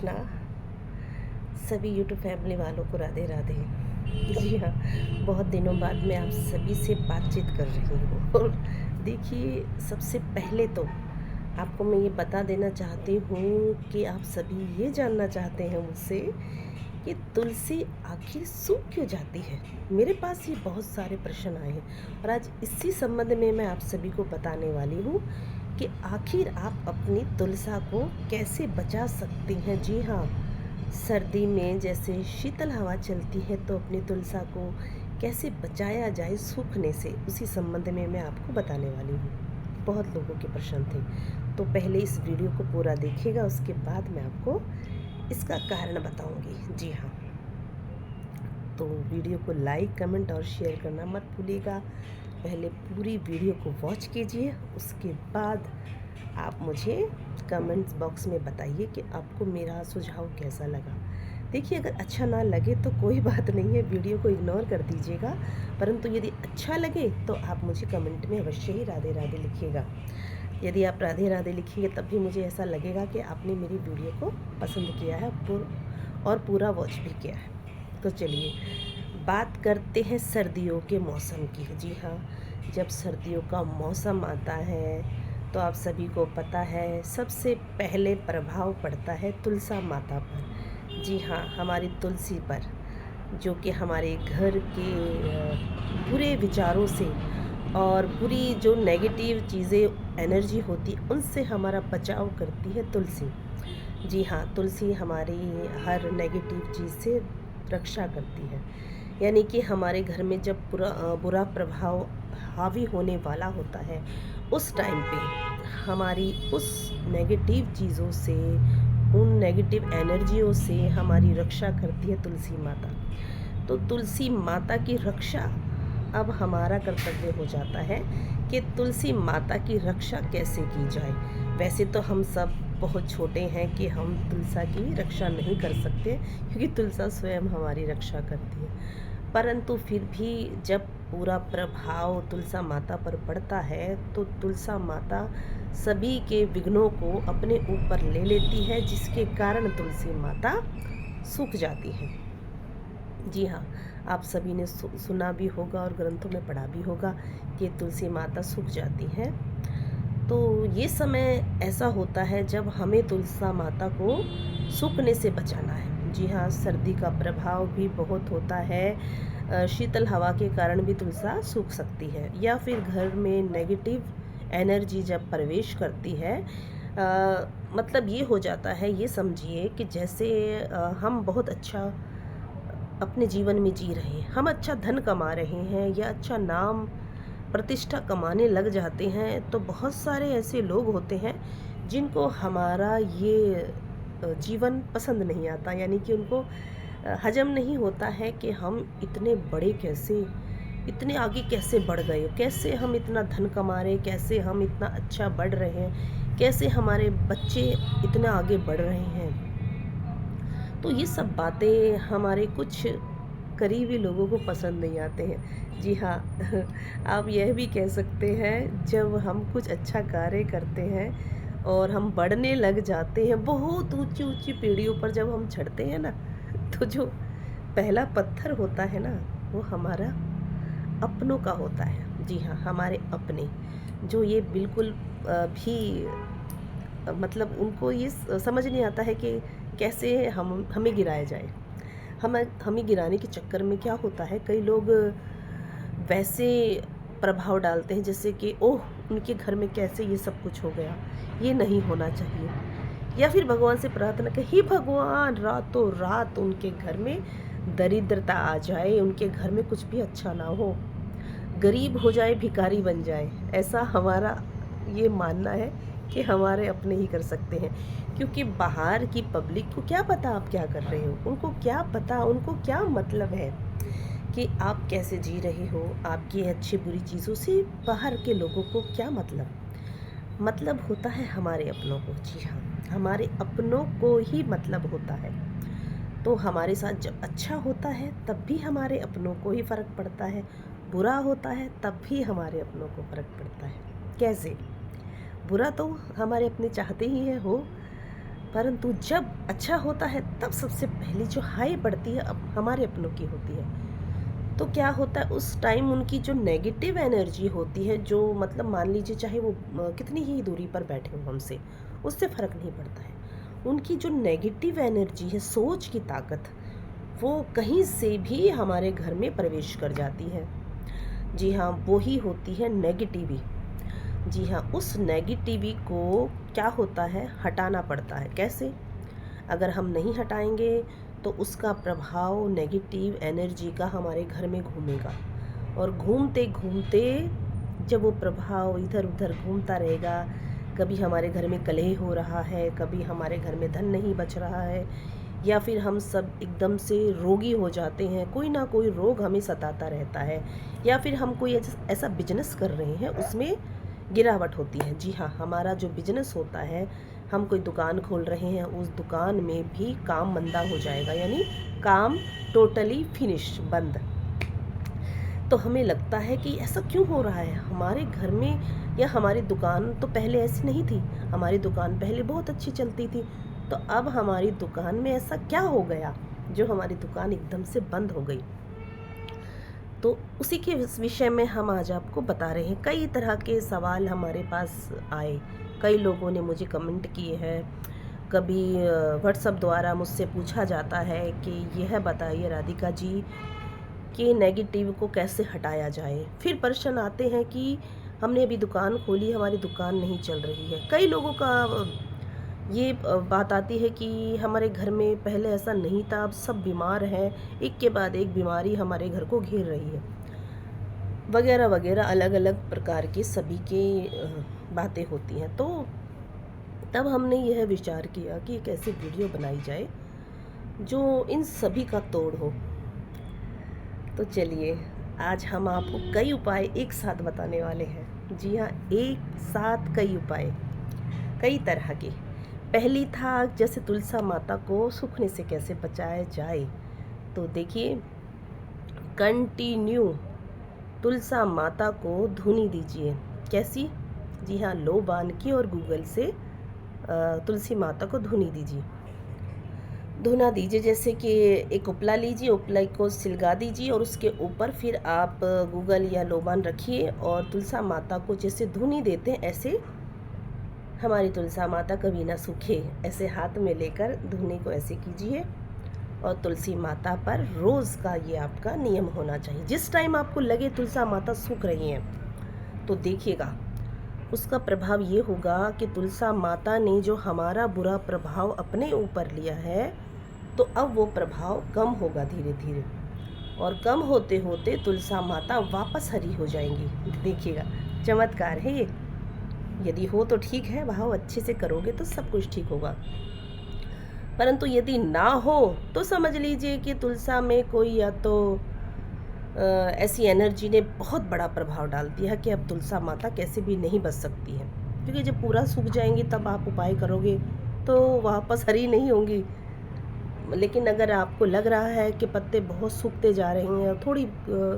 कृष्णा। सभी YouTube family वालों को राधे राधे। जी हाँ, बहुत दिनों बाद मैं आप सभी से बातचीत कर रही हूँ। और देखिए, सबसे पहले तो आपको मैं ये बता देना चाहती हूँ कि आप सभी ये जानना चाहते हैं मुझसे कि तुलसी आखिर सूख क्यों जाती है। मेरे पास ये बहुत सारे प्रश्न आए हैं और आज इसी संबंध में मैं आप सभी को बताने वाली हूँ कि आखिर आप अपनी तुलसा को कैसे बचा सकती हैं। जी हाँ, सर्दी में जैसे शीतल हवा चलती है तो अपनी तुलसा को कैसे बचाया जाए सूखने से, उसी संबंध में मैं आपको बताने वाली हूँ। बहुत लोगों के प्रश्न थे, तो पहले इस वीडियो को पूरा देखिएगा, उसके बाद मैं आपको इसका कारण बताऊंगी। जी हाँ, तो वीडियो को लाइक कमेंट और शेयर करना मत भूलिएगा। पहले पूरी वीडियो को वॉच कीजिए, उसके बाद आप मुझे कमेंट्स बॉक्स में बताइए कि आपको मेरा सुझाव कैसा लगा। देखिए, अगर अच्छा ना लगे तो कोई बात नहीं है, वीडियो को इग्नोर कर दीजिएगा, परंतु यदि अच्छा लगे तो आप मुझे कमेंट में अवश्य ही राधे राधे लिखिएगा। यदि आप राधे राधे लिखेंगे तब भी मुझे ऐसा लगेगा कि आपने मेरी वीडियो को पसंद किया है और पूरा वॉच भी किया है। तो चलिए बात करते हैं सर्दियों के मौसम की। जी हाँ, जब सर्दियों का मौसम आता है तो आप सभी को पता है सबसे पहले प्रभाव पड़ता है तुलसा माता पर। जी हाँ, हमारी तुलसी पर, जो कि हमारे घर के बुरे विचारों से और बुरी जो नेगेटिव चीज़ें एनर्जी होती उनसे हमारा बचाव करती है तुलसी। जी हाँ, तुलसी हमारी हर नेगेटिव चीज़ से रक्षा करती है। यानी कि हमारे घर में जब बुरा प्रभाव हावी होने वाला होता है, उस टाइम पे हमारी उस नेगेटिव चीज़ों से, उन नेगेटिव एनर्जियों से हमारी रक्षा करती है तुलसी माता। तो तुलसी माता की रक्षा अब हमारा कर्तव्य हो जाता है कि तुलसी माता की रक्षा कैसे की जाए। वैसे तो हम सब बहुत छोटे हैं कि हम तुलसा की रक्षा नहीं कर सकते, क्योंकि तुलसा स्वयं हमारी रक्षा करती है। परंतु फिर भी जब पूरा प्रभाव तुलसा माता पर पड़ता है तो तुलसा माता सभी के विघ्नों को अपने ऊपर ले लेती है, जिसके कारण तुलसी माता सूख जाती है। जी हाँ, आप सभी ने सुना भी होगा और ग्रंथों में पढ़ा भी होगा कि तुलसी माता सूख जाती हैं। तो ये समय ऐसा होता है जब हमें तुलसा माता को सूखने से बचाना है। जी हाँ, सर्दी का प्रभाव भी बहुत होता है, शीतल हवा के कारण भी तुलसा सूख सकती है, या फिर घर में नेगेटिव एनर्जी जब प्रवेश करती है, मतलब ये हो जाता है, ये समझिए कि जैसे हम बहुत अच्छा अपने जीवन में जी रहे हैं, हम अच्छा धन कमा रहे हैं या अच्छा नाम प्रतिष्ठा कमाने लग जाते हैं, तो बहुत सारे ऐसे लोग होते हैं जिनको हमारा ये जीवन पसंद नहीं आता। यानी कि उनको हजम नहीं होता है कि हम इतने बड़े कैसे, इतने आगे कैसे बढ़ गए, कैसे हम इतना धन कमा रहे हैं, कैसे हम इतना अच्छा बढ़ रहे हैं, कैसे हमारे बच्चे इतना आगे बढ़ रहे हैं। तो ये सब बातें हमारे कुछ करीबी लोगों को पसंद नहीं आते हैं। जी हाँ, आप यह भी कह सकते हैं, जब हम कुछ अच्छा कार्य करते हैं और हम बढ़ने लग जाते हैं, बहुत ऊंची ऊंची पीढ़ियों पर जब हम चढ़ते हैं ना, तो जो पहला पत्थर होता है ना, वो हमारा अपनों का होता है। जी हाँ, हमारे अपने, जो ये बिल्कुल भी मतलब उनको ये समझ नहीं आता है कि कैसे हमें गिराया जाए। हमें गिराने के चक्कर में क्या होता है, कई लोग वैसे प्रभाव डालते हैं जैसे कि ओह, उनके घर में कैसे ये सब कुछ हो गया, ये नहीं होना चाहिए। या फिर भगवान से प्रार्थना कि हे भगवान, रातों रात उनके घर में दरिद्रता आ जाए, उनके घर में कुछ भी अच्छा ना हो, गरीब हो जाए, भिखारी बन जाए। ऐसा हमारा ये मानना है कि हमारे अपने ही कर सकते हैं, क्योंकि बाहर की पब्लिक को क्या पता आप क्या कर रहे हो, उनको क्या पता, उनको क्या मतलब है कि आप कैसे जी रहे हो, आपकी अच्छी बुरी चीज़ों से बाहर के लोगों को क्या मतलब होता है हमारे अपनों को। जी हाँ, हमारे अपनों को ही मतलब होता है। तो हमारे साथ जब अच्छा होता है तब भी हमारे अपनों को ही फ़र्क पड़ता है, बुरा होता है तब भी हमारे अपनों को फ़र्क पड़ता है। कैसे? बुरा तो हमारे अपने चाहते ही हैं हो, परंतु जब अच्छा होता है तब सबसे पहले जो हाई बढ़ती है अब हमारे अपनों की होती है। तो क्या होता है उस टाइम उनकी जो नेगेटिव एनर्जी होती है, जो मतलब मान लीजिए चाहे वो कितनी ही दूरी पर बैठे हों हमसे, उससे फ़र्क नहीं पड़ता है। उनकी जो नेगेटिव एनर्जी है, सोच की ताकत, वो कहीं से भी हमारे घर में प्रवेश कर जाती है। जी हाँ, वो ही होती है नेगेटिवी। जी हाँ, उस नेगेटिवी को क्या होता है हटाना पड़ता है। कैसे? अगर हम नहीं हटाएंगे तो उसका प्रभाव नेगेटिव एनर्जी का हमारे घर में घूमेगा, और घूमते घूमते जब वो प्रभाव इधर उधर घूमता रहेगा, कभी हमारे घर में कलह हो रहा है, कभी हमारे घर में धन नहीं बच रहा है, या फिर हम सब एकदम से रोगी हो जाते हैं, कोई ना कोई रोग हमें सताता रहता है, या फिर हम कोई ऐसा बिजनेस कर रहे हैं उसमें गिरावट होती है। जी हाँ, हमारा जो बिजनेस होता है, हम कोई दुकान खोल रहे हैं, उस दुकान में भी काम मंदा हो जाएगा, यानी काम टोटली फिनिश, बंद। तो हमें लगता है कि ऐसा क्यों हो रहा है हमारे घर में, या हमारी दुकान तो पहले ऐसी नहीं थी, हमारी दुकान पहले बहुत अच्छी चलती थी, तो अब हमारी दुकान में ऐसा क्या हो गया जो हमारी दुकान एकदम से बंद हो गई। तो उसी के विषय में हम आज आपको बता रहे हैं। कई तरह के सवाल हमारे पास आए, कई लोगों ने मुझे कमेंट किए हैं, कभी व्हाट्सएप द्वारा मुझसे पूछा जाता है कि यह बताइए राधिका जी कि नेगेटिव को कैसे हटाया जाए। फिर प्रश्न आते हैं कि हमने अभी दुकान खोली, हमारी दुकान नहीं चल रही है। कई लोगों का ये बात आती है कि हमारे घर में पहले ऐसा नहीं था, अब सब बीमार हैं, एक के बाद एक बीमारी हमारे घर को घेर रही है, वगैरह वगैरह, अलग अलग प्रकार की सभी के बातें होती हैं। तो तब हमने यह विचार किया कि एक ऐसी वीडियो बनाई जाए जो इन सभी का तोड़ हो। तो चलिए, आज हम आपको कई उपाय एक साथ बताने वाले हैं। जी हाँ, एक साथ कई उपाय, कई तरह के। पहली था जैसे तुलसा माता को सूखने से कैसे बचाया जाए। तो देखिए, कंटिन्यू तुलसा माता को धुनी दीजिए। कैसी? जी हाँ, लो बान की और गूगल से तुलसी माता को धुनी दीजिए, धुना दीजिए। जैसे कि एक उपला लीजिए, उपला को सिलगा दीजिए, और उसके ऊपर फिर आप गूगल या लोबान रखिए, और तुलसा माता को जैसे धुनी देते हैं ऐसे हमारी तुलसा माता कभी ना सूखे, ऐसे हाथ में लेकर धुनी को ऐसे कीजिए। और तुलसी माता पर रोज़ का ये आपका नियम होना चाहिए। जिस टाइम आपको लगे तुलसा माता सूख रही हैं, तो देखिएगा उसका प्रभाव ये होगा कि तुलसा माता ने जो हमारा बुरा प्रभाव अपने ऊपर लिया है, तो अब वो प्रभाव कम होगा धीरे धीरे, और कम होते होते तुलसा माता वापस हरी हो जाएंगी। देखिएगा, चमत्कार है ये। यदि हो तो ठीक है, भाव अच्छे से करोगे तो सब कुछ ठीक होगा, परंतु यदि ना हो तो समझ लीजिए कि तुलसा में कोई या तो ऐसी एनर्जी ने बहुत बड़ा प्रभाव डाल दिया कि अब तुलसा माता कैसे भी नहीं बच सकती है। क्योंकि जब पूरा सूख जाएंगी तब आप उपाय करोगे तो वापस हरी नहीं होंगी। लेकिन अगर आपको लग रहा है कि पत्ते बहुत सूखते जा रहे हैं और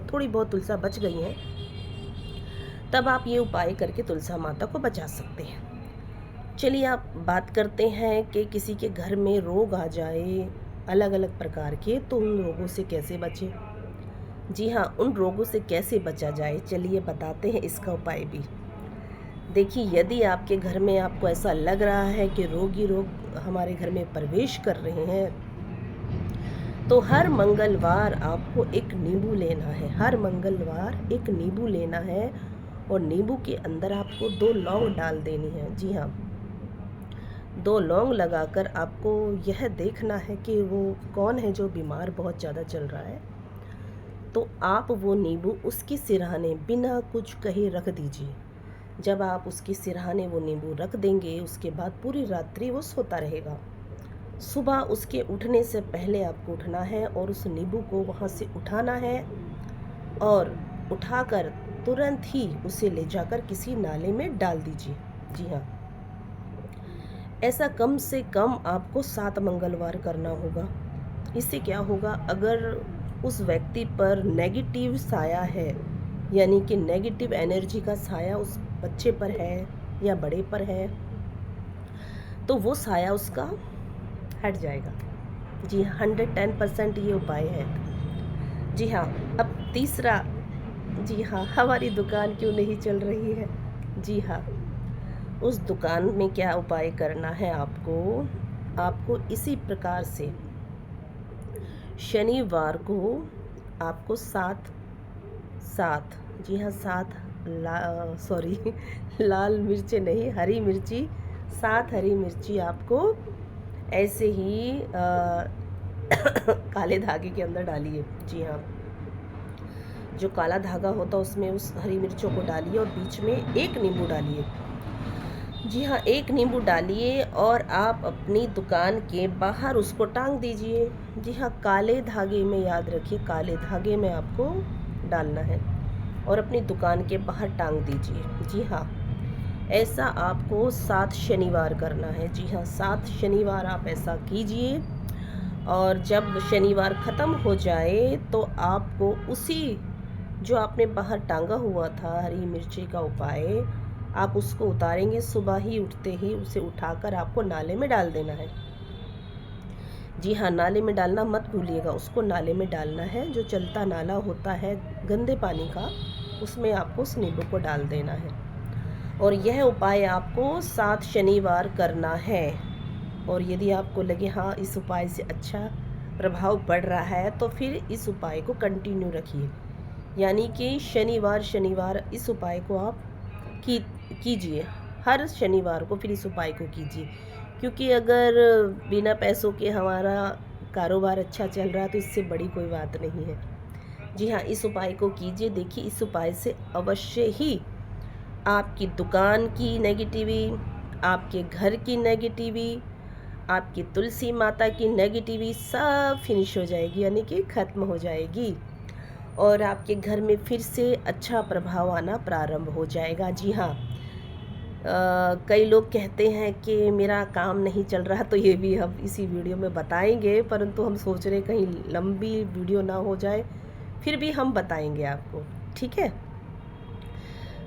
थोड़ी बहुत तुलसा बच गई हैं, तब आप ये उपाय करके तुलसा माता को बचा सकते हैं। चलिए, आप बात करते हैं कि किसी के घर में रोग आ जाए अलग अलग प्रकार के, तो उन रोगों से कैसे बचें। जी हाँ, उन रोगों से कैसे बचा जाए, चलिए बताते हैं इसका उपाय भी। देखिए, यदि आपके घर में आपको ऐसा लग रहा है कि रोग हमारे घर में प्रवेश कर रहे हैं, तो हर मंगलवार आपको एक नींबू लेना है। हर मंगलवार एक नींबू लेना है, और नींबू के अंदर आपको 2 लौंग डाल देनी है। जी हाँ, 2 लौंग लगाकर आपको यह देखना है कि वो कौन है जो बीमार बहुत ज़्यादा चल रहा है, तो आप वो नींबू उसकी सिरहाने बिना कुछ कहे रख दीजिए। जब आप उसकी सिरहाने वो नींबू रख देंगे, उसके बाद पूरी रात्रि वो सोता रहेगा। सुबह उसके उठने से पहले आपको उठना है और उस नींबू को वहाँ से उठाना है, और उठाकर तुरंत ही उसे ले जाकर किसी नाले में डाल दीजिए। जी हाँ, ऐसा कम से कम आपको 7 मंगलवार करना होगा। इससे क्या होगा, अगर उस व्यक्ति पर नेगेटिव साया है, यानी कि नेगेटिव एनर्जी का साया उस बच्चे पर है या बड़े पर है, तो वो साया उसका हट जाएगा। जी हाँ, 110% ये उपाय है। जी हाँ, अब तीसरा, जी हाँ, हमारी दुकान क्यों नहीं चल रही है? जी हाँ, उस दुकान में क्या उपाय करना है आपको? आपको इसी प्रकार से शनिवार को आपको 7 7, जी हाँ, 7 सॉरी लाल मिर्ची नहीं, हरी मिर्ची, 7 हरी मिर्ची आपको ऐसे ही काले धागे के अंदर डालिए। जी हाँ, जो काला धागा होता है उसमें उस हरी मिर्चों को डालिए और बीच में एक नींबू डालिए। जी हाँ, एक नींबू डालिए और आप अपनी दुकान के बाहर उसको टांग दीजिए। जी हाँ, काले धागे में, याद रखिए, काले धागे में आपको डालना है और अपनी दुकान के बाहर टांग दीजिए। जी हाँ, ऐसा आपको 7 शनिवार करना है। जी हाँ, 7 शनिवार आप ऐसा कीजिए और जब शनिवार ख़त्म हो जाए तो आपको उसी जो आपने बाहर टांगा हुआ था हरी मिर्ची का उपाय, आप उसको उतारेंगे। सुबह ही उठते ही उसे उठाकर आपको नाले में डाल देना है। जी हाँ, नाले में डालना मत भूलिएगा, उसको नाले में डालना है। जो चलता नाला होता है गंदे पानी का, उसमें आपको उस नींबू को डाल देना है और यह उपाय आपको 7 शनिवार करना है। और यदि आपको लगे हाँ इस उपाय से अच्छा प्रभाव पड़ रहा है तो फिर इस उपाय को कंटिन्यू रखिए, यानी कि शनिवार शनिवार इस उपाय को आप कीजिए। हर शनिवार को फिर इस उपाय को कीजिए, क्योंकि अगर बिना पैसों के हमारा कारोबार अच्छा चल रहा है तो इससे बड़ी कोई बात नहीं है। जी हाँ, इस उपाय को कीजिए। देखिए, इस उपाय से अवश्य ही आपकी दुकान की नेगेटिवी, आपके घर की नेगेटिवी, आपकी तुलसी माता की नेगेटिवी सब फिनिश हो जाएगी, यानी कि ख़त्म हो जाएगी और आपके घर में फिर से अच्छा प्रभाव आना प्रारंभ हो जाएगा। जी हाँ, कई लोग कहते हैं कि मेरा काम नहीं चल रहा, तो ये भी हम इसी वीडियो में बताएंगे, परंतु हम सोच रहे कहीं लंबी वीडियो ना हो जाए, फिर भी हम बताएंगे आपको, ठीक है।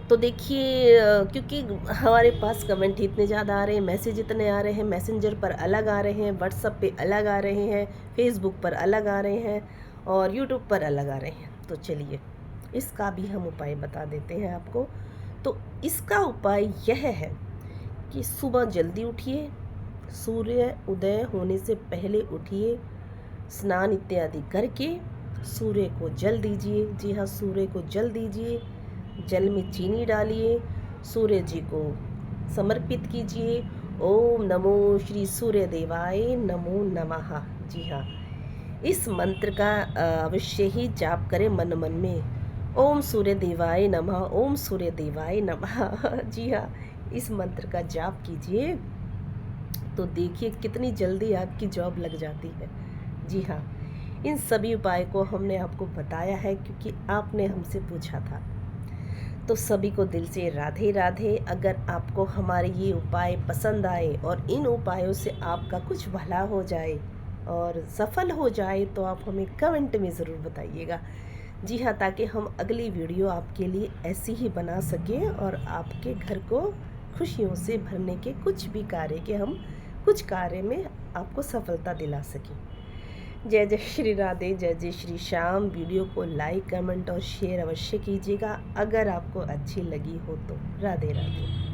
तो देखिए, क्योंकि हमारे पास कमेंट इतने ज़्यादा आ रहे हैं, मैसेज इतने आ रहे हैं, मैसेंजर पर अलग आ रहे हैं, व्हाट्सएप पे अलग आ रहे हैं, फेसबुक पर अलग आ रहे हैं और यूट्यूब पर अलग आ रहे हैं। तो चलिए, इसका भी हम उपाय बता देते हैं आपको। तो इसका उपाय यह है कि सुबह जल्दी उठिए, सूर्य उदय होने से पहले उठिए, स्नान इत्यादि करके सूर्य को जल दीजिए। जी हाँ, सूर्य को जल दीजिए, जल में चीनी डालिए, सूर्य जी को समर्पित कीजिए। ओम नमो श्री सूर्य देवाय नमो नमः। जी हाँ, इस मंत्र का अवश्य ही जाप करें मन मन में। ओम सूर्य देवाय नमः, ओम सूर्य देवाय नमः। जी हाँ, इस मंत्र का जाप कीजिए तो देखिए कितनी जल्दी आपकी जॉब लग जाती है। जी हाँ, इन सभी उपाय को हमने आपको बताया है क्योंकि आपने हमसे पूछा था। तो सभी को दिल से राधे राधे। अगर आपको हमारे ये उपाय पसंद आए और इन उपायों से आपका कुछ भला हो जाए और सफल हो जाए तो आप हमें कमेंट में ज़रूर बताइएगा। जी हाँ, ताकि हम अगली वीडियो आपके लिए ऐसी ही बना सकें और आपके घर को खुशियों से भरने के कुछ भी कार्य के हम कुछ कार्य में आपको सफलता दिला सकें। जय जय श्री राधे, जय जय श्री श्याम। वीडियो को लाइक, कमेंट और शेयर अवश्य कीजिएगा अगर आपको अच्छी लगी हो तो। राधे राधे।